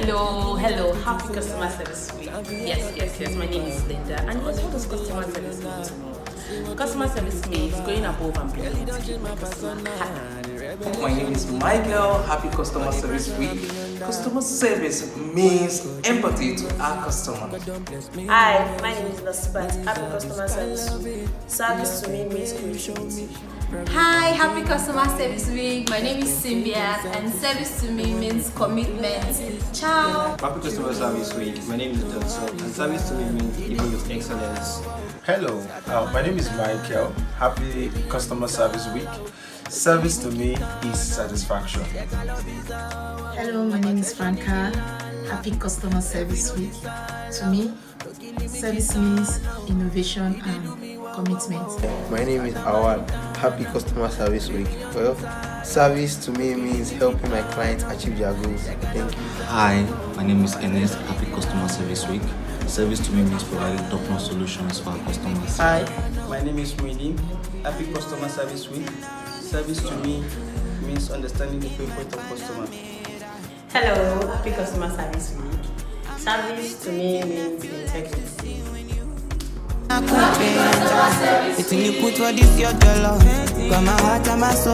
Hello, happy customer service week. Yes. My name is Linda. And what does customer service mean to me? Customer service means going above and beyond to keep my customer happy. My name is Michael. Happy Customer Service Week. Customer service means empathy to our customer. Hi, my name is Nasibat. Happy Customer Service Week. Service to me means creativity. Hi, happy customer service week. My name is Symbiat and service to me means commitment. Ciao. Happy Customer Service Week. My name is Johnson and service to me means living with excellence. Hello, my name is Michael. Happy Customer Service Week. Service to me is satisfaction. Hello, my name is Franca. Happy Customer Service Week. To me, service means innovation and commitment. My name is Awad. Happy Customer Service Week. Well, service to me means helping my clients achieve their goals. Thank you. Hi, my name is Ernest. Happy Customer Service Week. Service to me means providing top-notch solutions for our customers. Hi, my name is Muidin. Happy Customer Service Week. Service to me means understanding the pain point of customer. Hello, happy Customer Service Week. Service to me means integrity. It's in you put what is your dollar. Got my heart and my soul.